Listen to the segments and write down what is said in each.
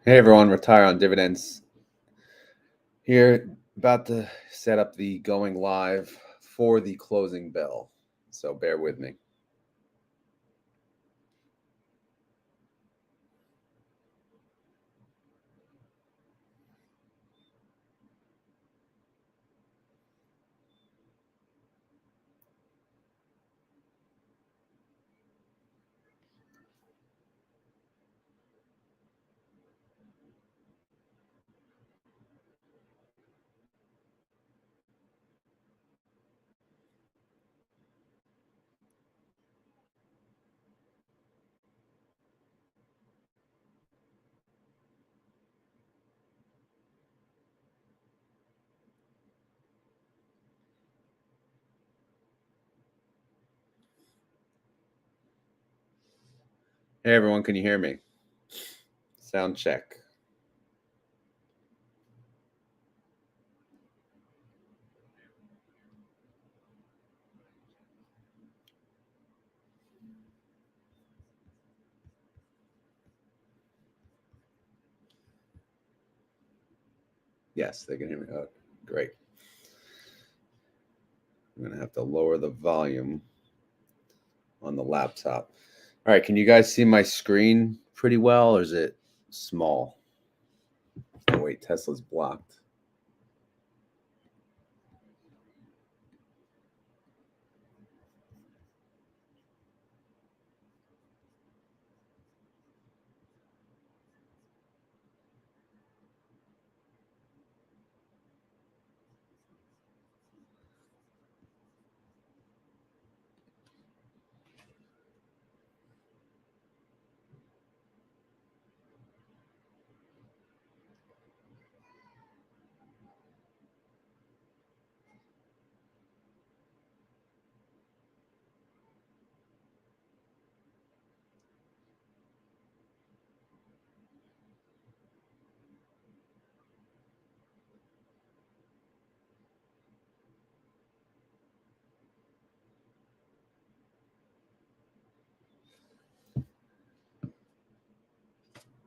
Hey everyone, Retire on Dividends here, about to set up the going live for the closing bell. So bear with me. Hey everyone, can you hear me? Sound check. Yes, they can hear me. Oh, great. I'm going to have to lower the volume on the laptop. All right, can you guys see my screen pretty well, or is it small? Oh, wait, Tesla's blocked.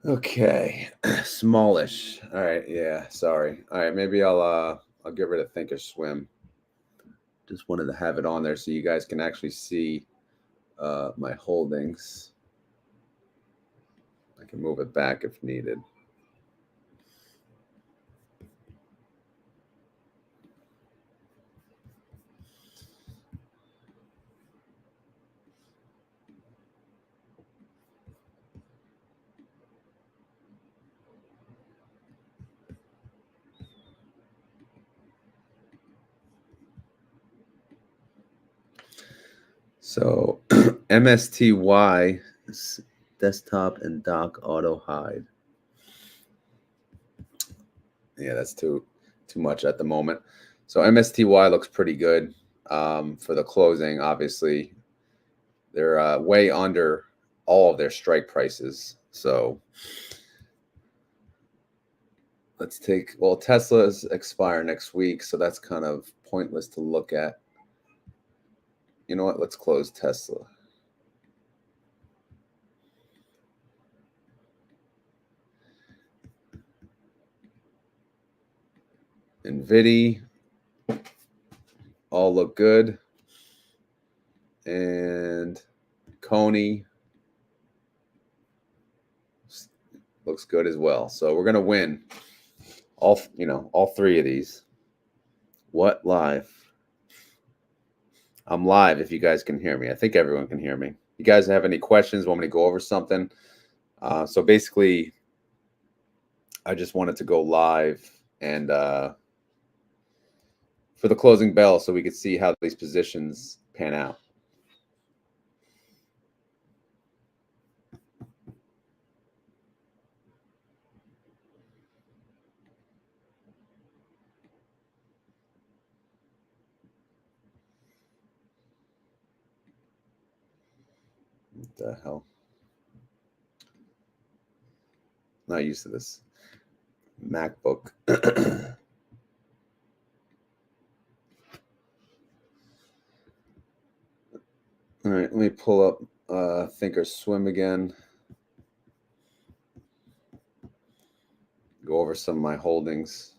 Okay, smallish. All right, yeah, sorry. All right, maybe I'll get rid of Thinkorswim. Just wanted to have it on there so you guys can actually see my holdings. I can move it back if needed. So MSTY desktop and dock auto hide. Yeah, that's too much at the moment. So MSTY looks pretty good for the closing. Obviously, they're way under all of their strike prices. So let's take, well, Tesla's expire next week, so that's kind of pointless to look at. You know what? Let's close Tesla. NVIDIA all look good. And Coney looks good as well. So we're gonna win all three of these. What live? I'm live if you guys can hear me. I think everyone can hear me. You guys have any questions? Want me to go over something? So basically, I just wanted to go live and for the closing bell so we could see how these positions pan out. What the hell? Not used to this MacBook. All right, let me pull up Thinkorswim again. over some of my holdings.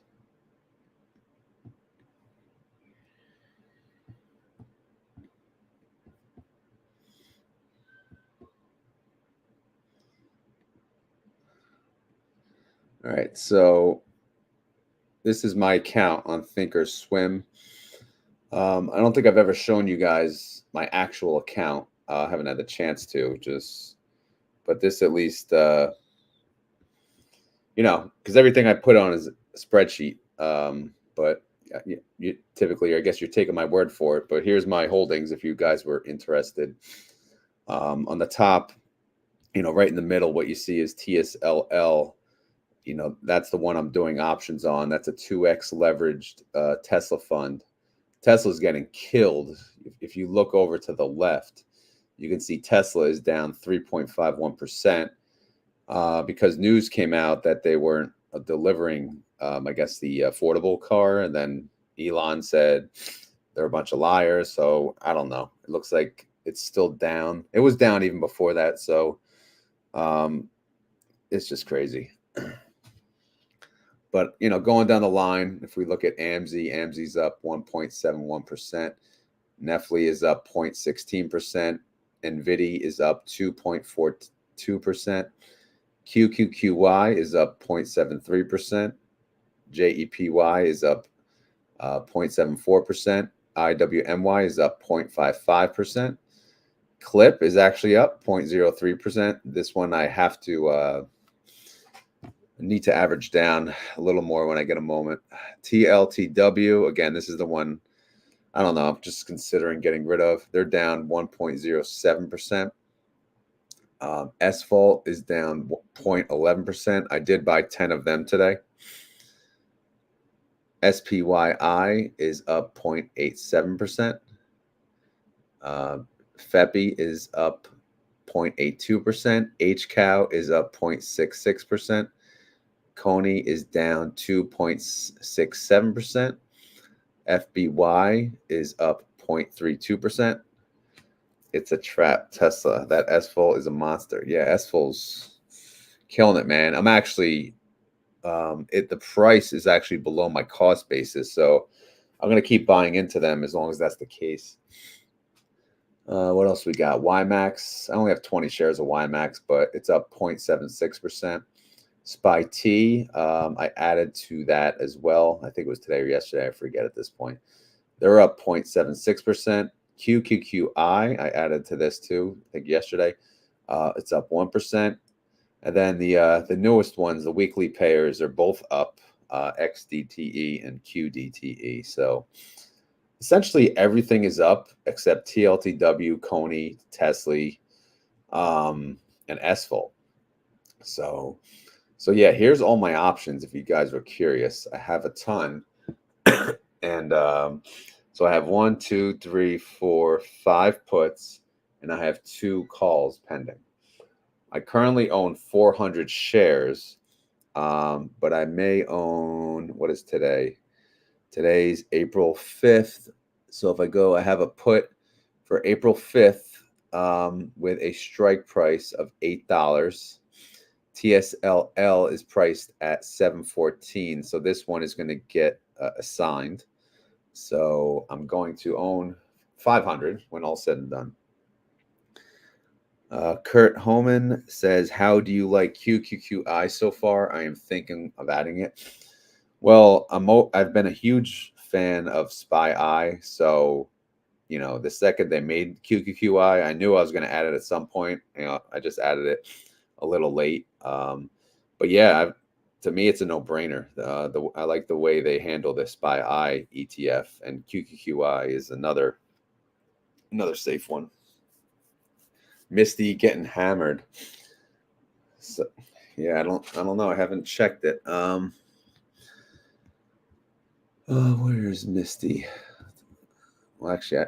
All right, so this is my account on Thinkorswim. I don't think I've ever shown you guys my actual account. I haven't had the chance to, but this at least, because everything I put on is a spreadsheet. But you typically, I guess you're taking my word for it. But here's my holdings if you guys were interested. On the top, right in the middle, what you see is TSLL. That's the one I'm doing options on. That's a 2x leveraged Tesla fund. Tesla's getting killed. If you look over to the left, you can see Tesla is down 3.51% because news came out that they weren't delivering, I guess, the affordable car. And then Elon said they're a bunch of liars. So I don't know. It looks like it's still down. It was down even before that. So it's just crazy. But, going down the line, if we look at AMZ's up 1.71%. Nefli is up 0.16%. NVIDIA is up 2.42%. QQQY is up 0.73%. JEPY is up 0.74%. IWMY is up 0.55%. CLIP is actually up 0.03%. This one I have to need to average down a little more when I get a moment. TLTW, again, this is the one I don't know, I'm just considering getting rid of. They're down 1.07%. SVOLT is down 0.11%. I did buy 10 of them today. SPYI is up 0.87%. FEPI is up 0.82%. HCOW is up 0.66%. Coney is down 2.67%. FBY is up 0.32%. It's a trap. Tesla. That SVOLT is a monster. Yeah, SVOLT's killing it, man. I'm actually, the price is actually below my cost basis, so I'm gonna keep buying into them as long as that's the case. What else we got? YMAX. I only have 20 shares of YMAX, but it's up 0.76%. SPY-T, I added to that as well. I think it was today or yesterday. I forget at this point. They're up 0.76%. QQQI, I added to this too, I think yesterday. It's up 1%. And then the newest ones, the weekly payers, are both up, XDTE and QDTE. So essentially everything is up except TLTW, Coney, Tesla, and SVOLT. So yeah, here's all my options if you guys were curious. I have a ton. And so I have 1, 2, 3, 4, 5 puts, and I have 2 calls pending. I currently own 400 shares, but I may own, what is today? Today's April 5th. So if I go, I have a put for April 5th with a strike price of $8. TSLL is priced at $7.14. So this one is going to get assigned. So I'm going to own 500 when all said and done. Kurt Homan says, how do you like QQQI so far? I am thinking of adding it. Well, I've been a huge fan of SPY-I. So, the second they made QQQI, I knew I was going to add it at some point. I just added it a little late. But yeah, to me, it's a no-brainer. I like the way they handle the SPY-I ETF, and QQQI is another safe one. Misty getting hammered. So yeah, I don't know. I haven't checked it. Where's Misty? Well, actually,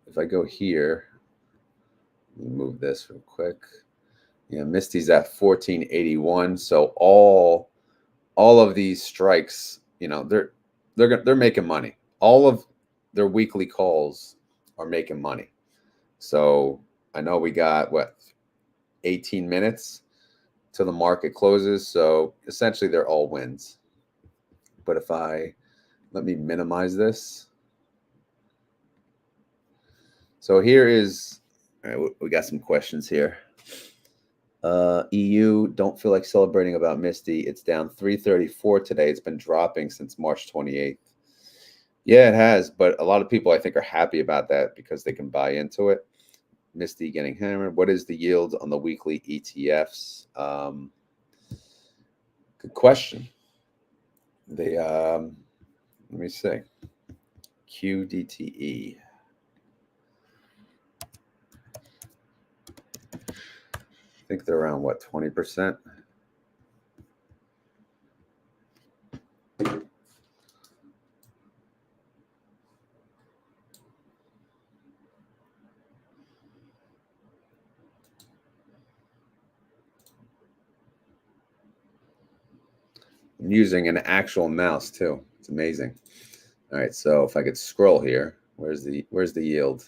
if I go here, let me move this real quick. Yeah, Misty's at 1481. So all of these strikes, they're making money. All of their weekly calls are making money. So I know we got 18 minutes till the market closes. So essentially they're all wins. But if let me minimize this. So here is, all right, we got some questions here. EU, don't feel like celebrating about Misty. It's down 334 today. It's been dropping since March 28th. Yeah, it has, but a lot of people I think are happy about that because they can buy into it. Misty getting hammered. What is the yield on the weekly ETFs? Good question. They let me see. QDTE. I think they're around what, 20%? I'm using an actual mouse too. It's amazing. All right, so if I could scroll here, where's the yield?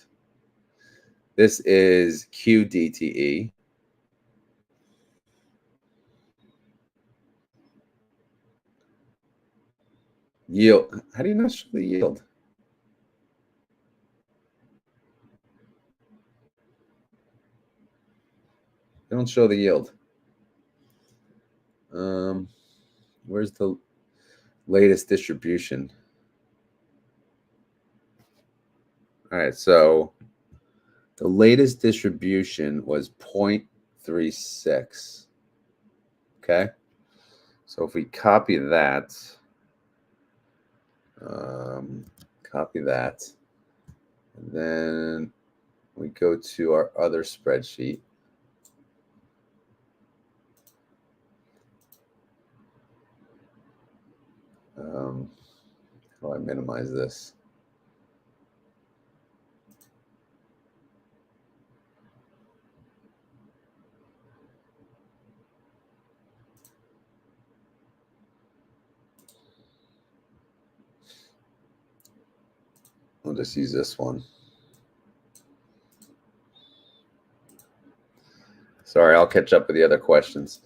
This is QDTE. Yield. How do you not show the yield? They don't show the yield. Where's the latest distribution? All right, so the latest distribution was 0.36. Okay, so if we copy that, and then we go to our other spreadsheet. How do I minimize this? I'll just use this one. Sorry, I'll catch up with the other questions.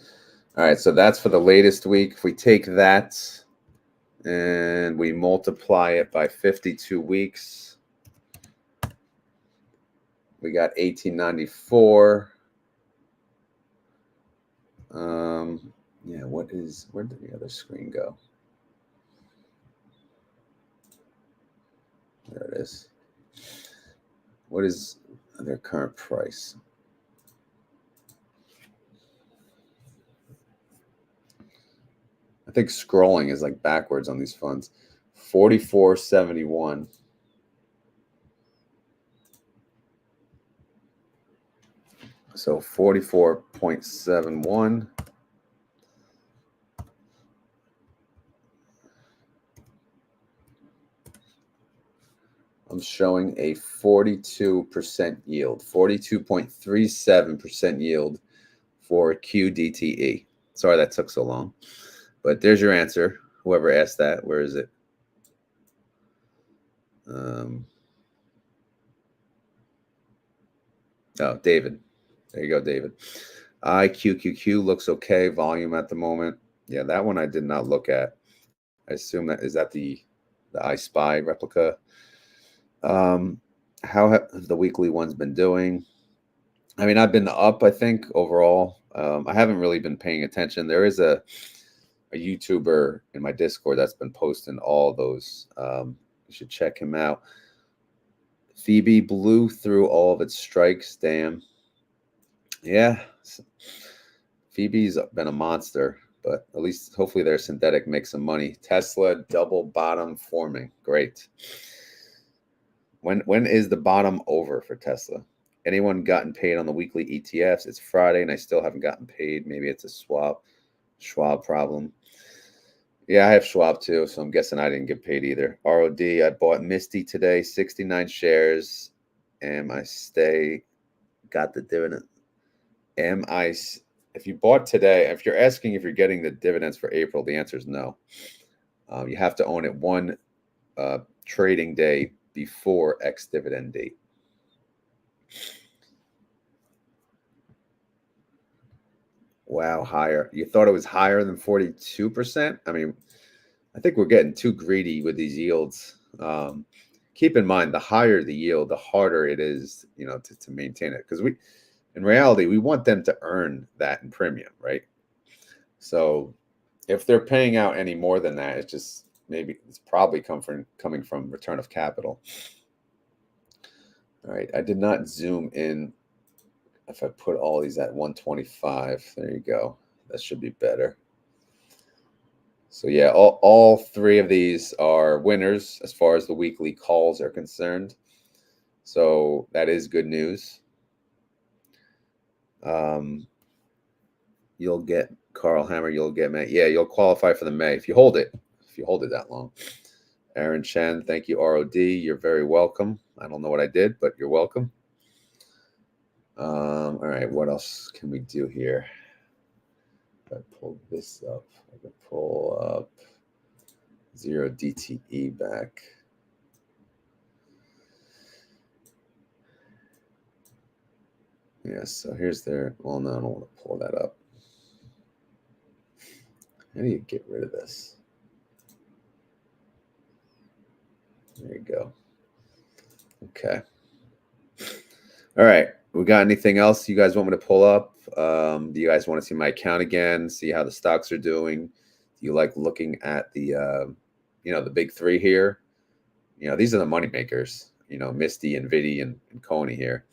All right, so that's for the latest week. If we take that and we multiply it by 52 weeks, we got 1894. Yeah, where did the other screen go? There it is. What is their current price? I think scrolling is like backwards on these funds. 44.71. So 44.71. I'm showing a 42% yield, 42.37% yield for QDTE. Sorry that took so long, but there's your answer. Whoever asked that, where is it? Oh, David. There you go, David. IQQQ looks okay. Volume at the moment. Yeah, that one I did not look at. I assume that is that the I Spy replica. How have the weekly ones been doing? I mean, I've been up, I think, overall. I haven't really been paying attention. There is a YouTuber in my Discord that's been posting all those. You should check him out. Phoebe blew through all of its strikes. Damn. Yeah. Phoebe's been a monster, but at least hopefully their synthetic makes some money. Tesla double bottom forming. Great. When is the bottom over for Tesla? Anyone gotten paid on the weekly ETFs? It's Friday and I still haven't gotten paid. Maybe it's a Schwab problem. Yeah, I have Schwab too, so I'm guessing I didn't get paid either. R.o.D. I bought Misty today, 69 shares. Got the dividend? If you bought today, if you're asking if you're getting the dividends for April, the answer is no. You have to own it one trading day before ex-dividend date. Wow, higher. You thought it was higher than 42%? I mean, I think we're getting too greedy with these yields. Keep in mind, the higher the yield, the harder it is, to maintain it. Because in reality, we want them to earn that in premium, right? So if they're paying out any more than that, it's probably coming from return of capital. All right, I did not zoom in. If I put all these at 125, there you go. That should be better. So yeah, all three of these are winners as far as the weekly calls are concerned. So that is good news. You'll get Carl Hammer. You'll get May. Yeah, you'll qualify for the May if you hold it. If you hold it that long. Aaron Chen, thank you. R.o.D. You're very welcome. I don't know what I did, but you're welcome. All right, what else can we do here? If I pull this up, I can pull up 0 DTE back. Yeah, so here's their, well, no, I don't want to pull that up. How do you get rid of this? There you go. Okay. All right. We got anything else you guys want me to pull up? Do you guys want to see my account again? See how the stocks are doing? Do you like looking at the big three here? These are the money makers. Misty and Vidi and Coney here.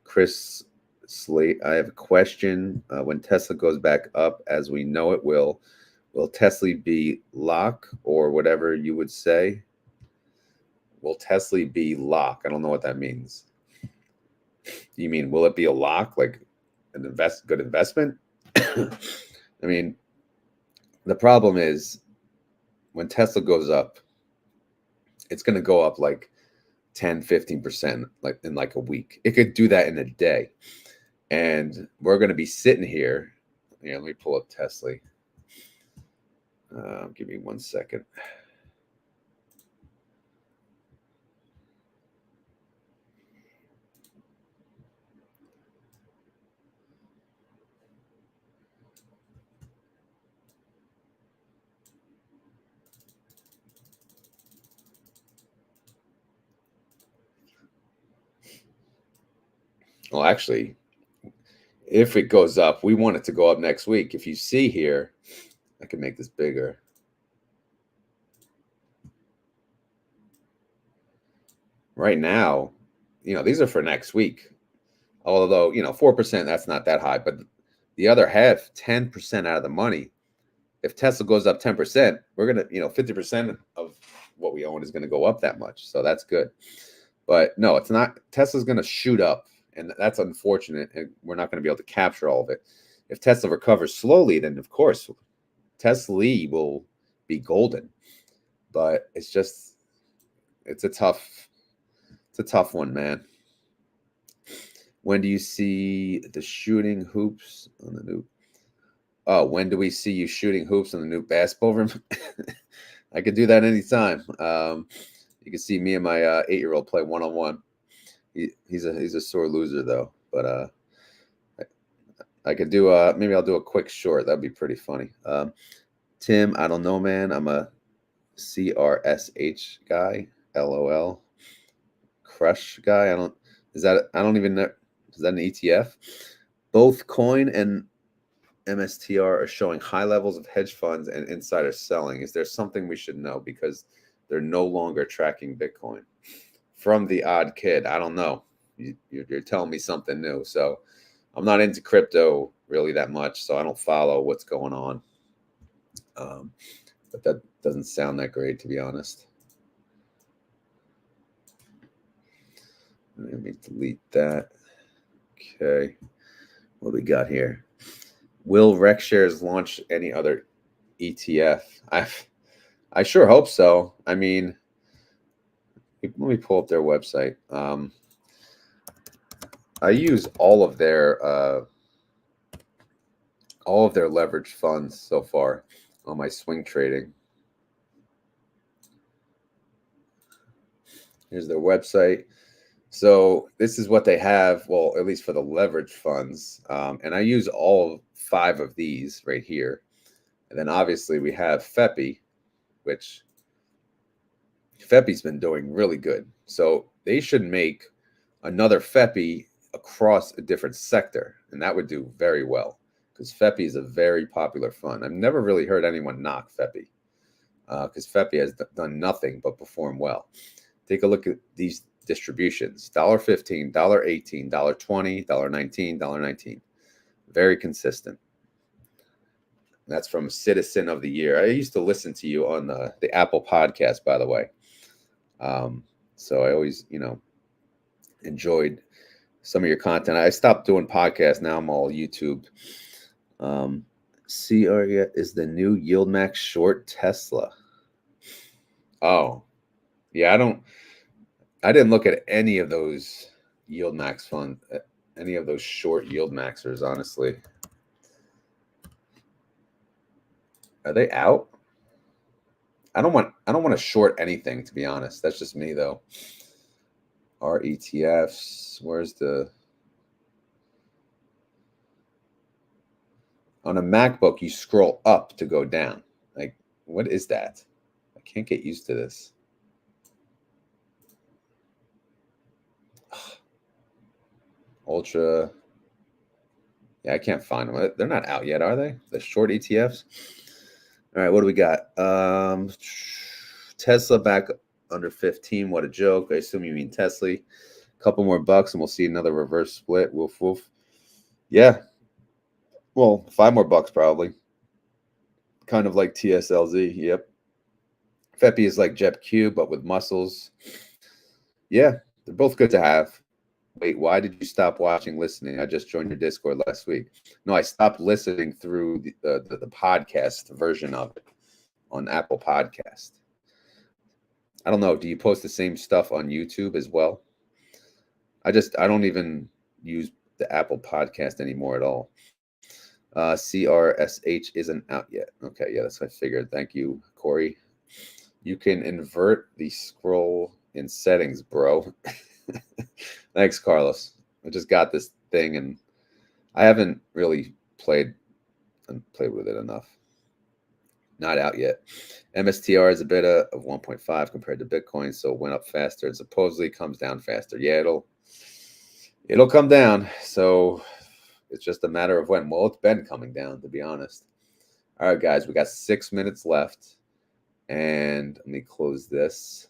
Chris Slate, I have a question. When Tesla goes back up, as we know it will Tesla be lock or whatever you would say? Will Tesla be lock? I don't know what that means. Do you mean will it be a lock, like an good investment? I mean, the problem is when Tesla goes up, it's going to go up like 10-15% like in like a week. It could do that in a day. And we're going to be sitting here. Yeah, let me pull up Tesla. Give me 1 second. Well, actually, if it goes up, we want it to go up next week. If you see here, I can make this bigger. Right now, these are for next week. Although, 4%, that's not that high. But the other half, 10% out of the money. If Tesla goes up 10%, we're going to, 50% of what we own is going to go up that much. So that's good. But no, it's not. Tesla's going to shoot up. And that's unfortunate. And we're not going to be able to capture all of it. If Tesla recovers slowly, then of course, Tesla will be golden. But it's a tough one, man. When do you see the shooting hoops on the new? Oh, when do we see you shooting hoops on the new basketball room? I could do that anytime. You can see me and my 8-year-old play one-on-one. He's a sore loser though, but I could do maybe I'll do a quick short. That'd be pretty funny. Tim, I don't know, man. I'm a CRSH guy. LOL. Crush guy. I don't even know. Is that an ETF? Both coin and MSTR are showing high levels of hedge funds and insider selling. Is there something we should know? Because they're no longer tracking Bitcoin. From the odd kid, I don't know. You're telling me something new. So I'm not into crypto really that much, so I don't follow what's going on. But that doesn't sound that great, to be honest. Let me delete that. Okay. What do we got here? Will RecShares launch any other ETF? I sure hope so. I mean, let me pull up their website. I use all of their leveraged funds so far on my swing trading. Here's their website. So this is what they have, well, at least for the leveraged funds. And I use all 5 of these right here. And then obviously we have FEPI. which FEPI's been doing really good. So they should make another FEPI across a different sector, and that would do very well because FEPI is a very popular fund. I've never really heard anyone knock FEPI because FEPI has done nothing but perform well. Take a look at these distributions: $1.15, $1.18, $1.20, $1.19, $1.19. Very consistent. That's from Citizen of the Year. I used to listen to you on the Apple podcast, by the way. So I always, enjoyed some of your content. I stopped doing podcasts. Now I'm all YouTube. CR is the new Yield Max short Tesla. Oh, yeah. I didn't look at any of those Yield Max fund, any of those short Yield Maxers, honestly. Are they out? I don't want to short anything, to be honest. That's just me though. Our ETFs, where's the on a MacBook you scroll up to go down. Like, what is that? I can't get used to this. Ultra. Yeah, I can't find them. They're not out yet, are they? The short ETFs. All right, what do we got? Tesla back under 15. What a joke. I assume you mean Tesla. A couple more bucks and we'll see another reverse split. Woof, woof. Yeah. Well, 5 more bucks probably. Kind of like TSLZ. Yep. FEPI is like JEPQ, but with muscles. Yeah, they're both good to have. Wait, why did you stop watching, listening? I just joined your Discord last week. No, I stopped listening through the podcast version of it on Apple Podcast. I don't know. Do you post the same stuff on YouTube as well? I don't even use the Apple Podcast anymore at all. CRSH isn't out yet. Okay, yeah, that's what I figured. Thank you, Corey. You can invert the scroll in settings, bro. Thanks, Carlos. I just got this thing and I haven't really played with it enough. Not out yet. MSTR is a beta of 1.5 compared to Bitcoin, so it went up faster and supposedly comes down faster. Yeah, it'll come down. So it's just a matter of when. Well, it's been coming down, to be honest. All right, guys, we got 6 minutes left. And let me close this.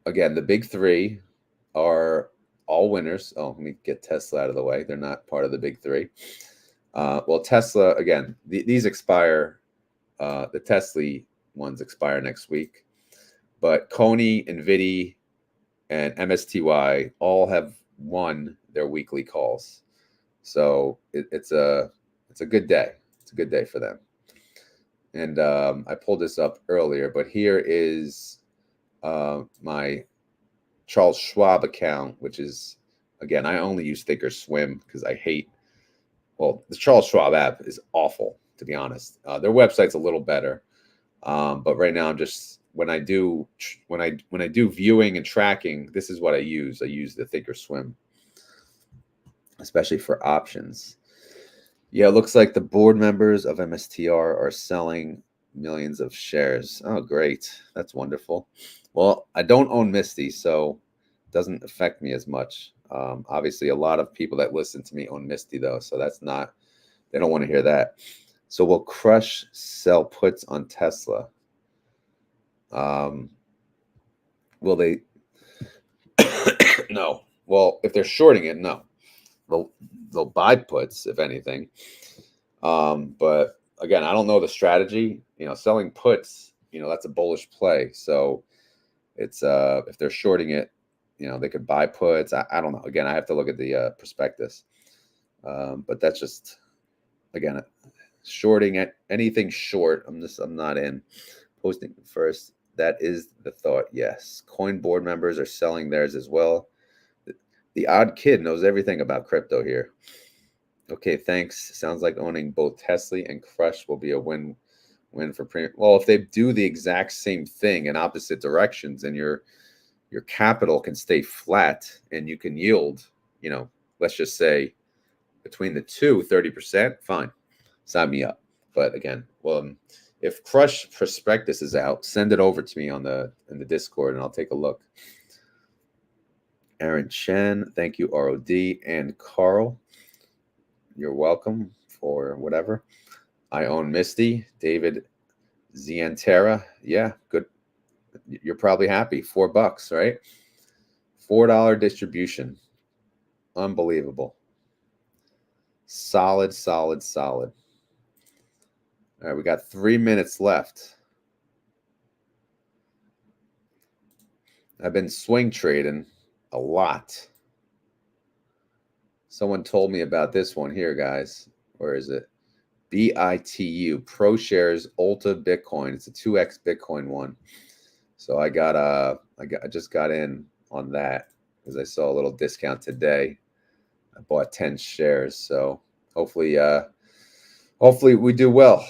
Again, the big three are all winners. Oh, let me get Tesla out of the way. They're not part of the big three. Well, Tesla, again, these expire. The Tesla ones expire next week. But Coney, NVIDIA, and MSTY all have won their weekly calls. So it's a good day. It's a good day for them. And I pulled this up earlier, but here is my Charles Schwab account, which is, again, I only use Thinkorswim because I hate, well, the Charles Schwab app is awful, to be honest. Their website's a little better. But right now I'm just, when I do viewing and tracking, this is what I use. I use the Thinkorswim, especially for options. Yeah, it looks like the board members of MSTR are selling millions of shares. Oh, great. That's wonderful. Well, I don't own Misty, so it doesn't affect me as much. Obviously, a lot of people that listen to me own Misty, though, so that's not, they don't want to hear that. So we'll crush sell puts on Tesla. Will they? No. Well, if they're shorting it, no. They'll buy puts, if anything. But again, I don't know the strategy. Selling puts, that's a bullish play. So it's if they're shorting it, they could buy puts. I don't know. Again, I have to look at the prospectus. But that's just, again, shorting at anything short. I'm not in. Posting first. That is the thought. Yes. Coin board members are selling theirs as well. The odd kid knows everything about crypto here. Okay, thanks. Sounds like owning both Tesla and Crush will be a win for premium. Well, if they do the exact same thing in opposite directions, and your capital can stay flat and you can yield, let's just say between the two, 30%, fine. Sign me up. But again, well, If Crush Prospectus is out, send it over to me in the Discord, and I'll take a look. Aaron Chen, thank you, R.o.D. And Carl, you're welcome for whatever. I own Misty. David Zientera, yeah, good. You're probably happy. $4, right? $4 distribution. Unbelievable. Solid, solid, solid. All right, we got 3 minutes left. I've been swing trading a lot. Someone told me about this one here, guys. Where is it? BITU, ProShares Ulta Bitcoin. It's a 2x Bitcoin one. So I just got in on that because I saw a little discount today. I bought 10 shares. So hopefully we do well.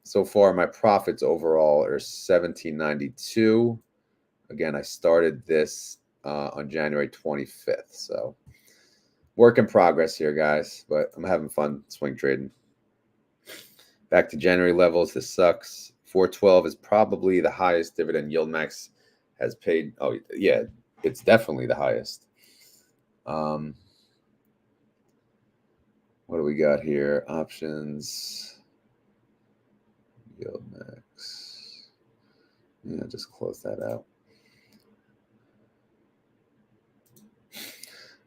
So far, my profits overall are $17.92. Again, I started this on January 25th. So work in progress here, guys, but I'm having fun swing trading. Back to January levels. This sucks. 412 is probably the highest dividend YieldMax has paid. Oh, yeah, it's definitely the highest. What do we got here? Options. YieldMax. Yeah, just close that out.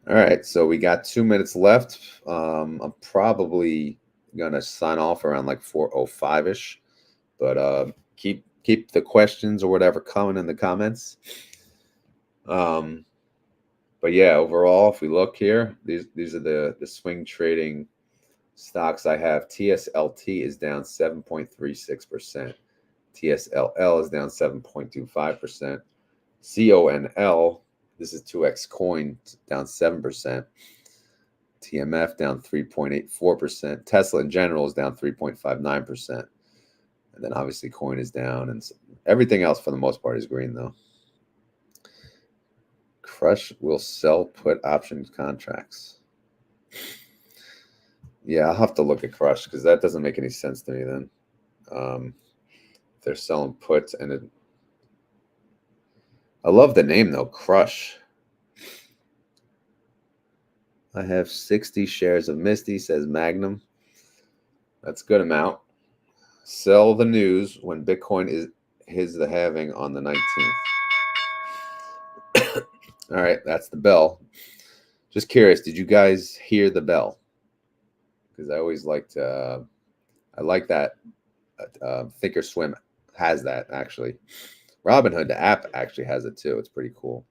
All right, so we got 2 minutes left. I'm probably gonna sign off around like 4:05ish, but keep the questions or whatever coming in the comments. But yeah, overall, if we look here, these are the swing trading stocks I have. TSLT is down 7.36%. TSLL is down 7.25%. CONL, this is 2X Coin, down 7%. TMF down 3.84%. Tesla in general is down 3.59%. And then obviously Coin is down, and everything else for the most part is green though. Crush will sell put options contracts. Yeah, I'll have to look at Crush because that doesn't make any sense to me then. They're selling puts, and I love the name though, Crush. I have 60 shares of Misty, says Magnum. That's a good amount. Sell the news when Bitcoin is the halving on the 19th. All right, that's the bell. Just curious, did you guys hear the bell? Because I always like to, I like that. Thinkorswim has that actually. Robinhood, the app, actually has it too. It's pretty cool.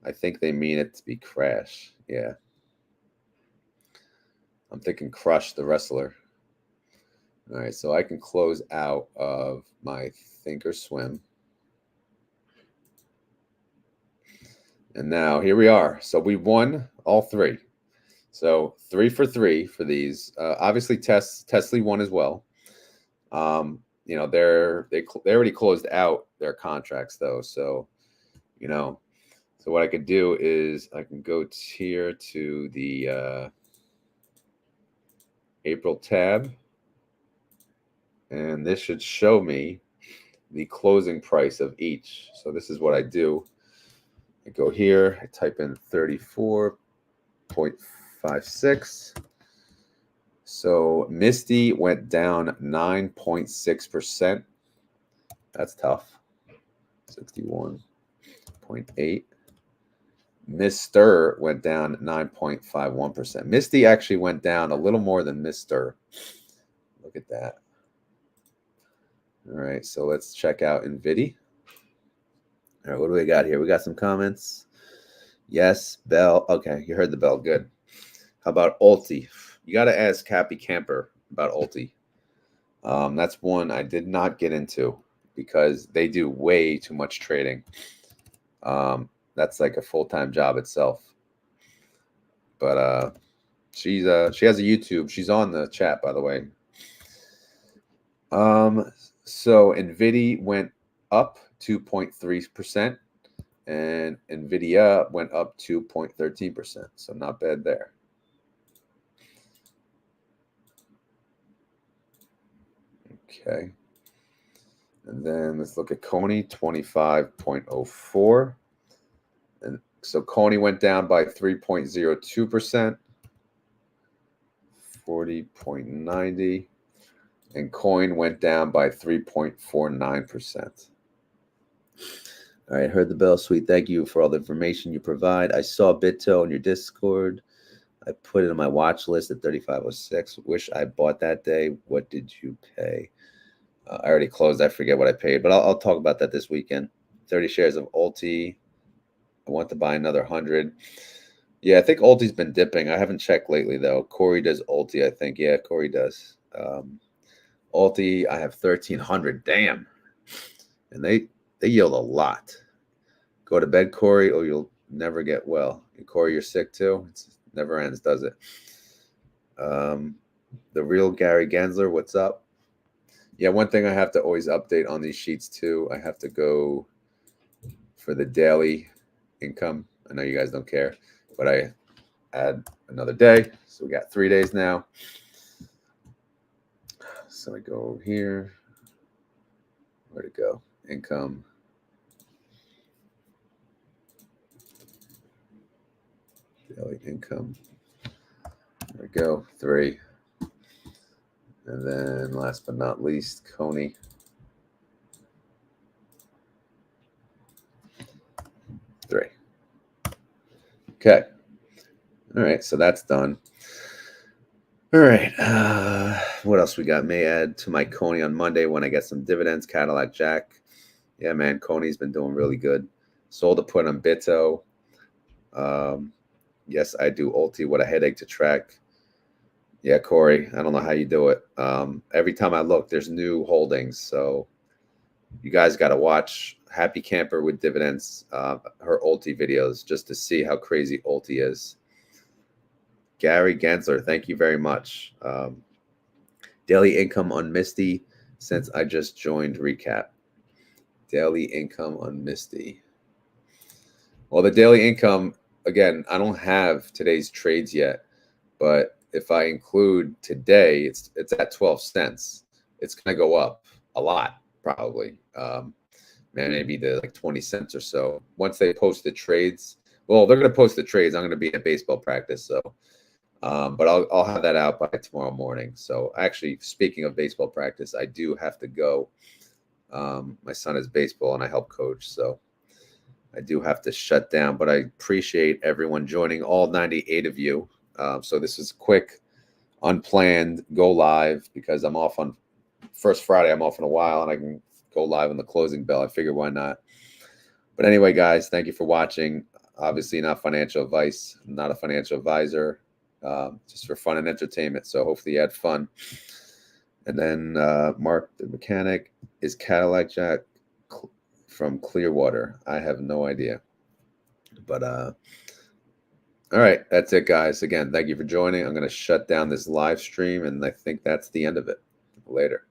I think they mean it to be Crash. Yeah. I'm thinking Crush the wrestler. All right, so I can close out of my Thinkorswim. And now here we are. So we won all three. So 3 for 3 for these. Obviously, Tesla won as well. You know, they already closed out their contracts though. So, you know, so what I could do is I can go here to the April tab, and this should show me the closing price of each. So this is what I do. I go here, I type in 34.56. So Misty went down 9.6%. That's tough. 61.8. Mr. went down 9.51%. Misty actually went down a little more than Mr. Look at that. All right, so let's check out NVIDIA. All right, what do we got here? We got some comments. Yes, bell. Okay, you heard the bell. Good. How about Ulti? You got to ask Happy Camper about Ulti. That's one I did not get into because they do way too much trading. That's like a full-time job itself. But she has a YouTube. She's on the chat, by the way. So NVIDIA went up 2.3%, and NVIDIA went up 2.13%. So not bad there. Okay. And then let's look at Coney, 25.04. And so Coney went down by 3.02%, 40.90. And Coin went down by 3.49%. All right, heard the bell, sweet. Thank you for all the information you provide. I saw Bitto in your Discord. I put it on my watch list at 35.06. Wish I bought that day. What did you pay? I already closed. I forget what I paid, but I'll talk about that this weekend. 30 shares of Ulti. I want to buy another 100. Yeah, I think Ulti's been dipping. I haven't checked lately, though. Corey does Ulti, I think. Yeah, Corey does. Ulti, I have 1,300. Damn. And they yield a lot. Go to bed, Corey, or you'll never get well. And Corey, you're sick too. It never ends, does it? The real Gary Gensler, what's up? Yeah, one thing I have to always update on these sheets too. I have to go for the daily income. I know you guys don't care, but I add another day. So we got 3 days now. So I go over here. Where'd it go? Income. Daily income. There we go. 3. And then last but not least, Coney. Three. Okay. All right. So that's done. All right. What else we got? May add to my Coney on Monday when I get some dividends. Cadillac Jack. Yeah, man. Coney's been doing really good. Sold a put on Bitto. Yes, I do Ulti. What a headache to track. Yeah, Corey. I don't know how you do it. Every time I look, there's new holdings. So you guys got to watch Happy Camper with Dividends, her Ulti videos, just to see how crazy Ulti is. Gary Gensler, thank you very much. Daily income on Misty since I just joined Recap. Daily income on Misty. Well, the daily income, again, I don't have today's trades yet, but if I include today, it's at 12 cents. It's going to go up a lot, probably. Maybe the like 20 cents or so. Once they post the trades, well, they're going to post the trades. I'm going to be at baseball practice, so but I'll have that out by tomorrow morning. So actually, speaking of baseball practice, I do have to go. My son is baseball and I help coach, so I do have to shut down. But I appreciate everyone joining, all 98 of you. So this is quick, unplanned, go live because I'm off on first Friday. I'm off in a while and I can go live on the closing bell. I figured why not. But anyway, guys, thank you for watching. Obviously not financial advice. I'm not a financial advisor. Just for fun and entertainment. So hopefully you had fun. And then Mark the mechanic, is Cadillac Jack from Clearwater? I have no idea. But all right, that's it, guys. Again, thank you for joining. I'm going to shut down this live stream, and I think that's the end of it. Later.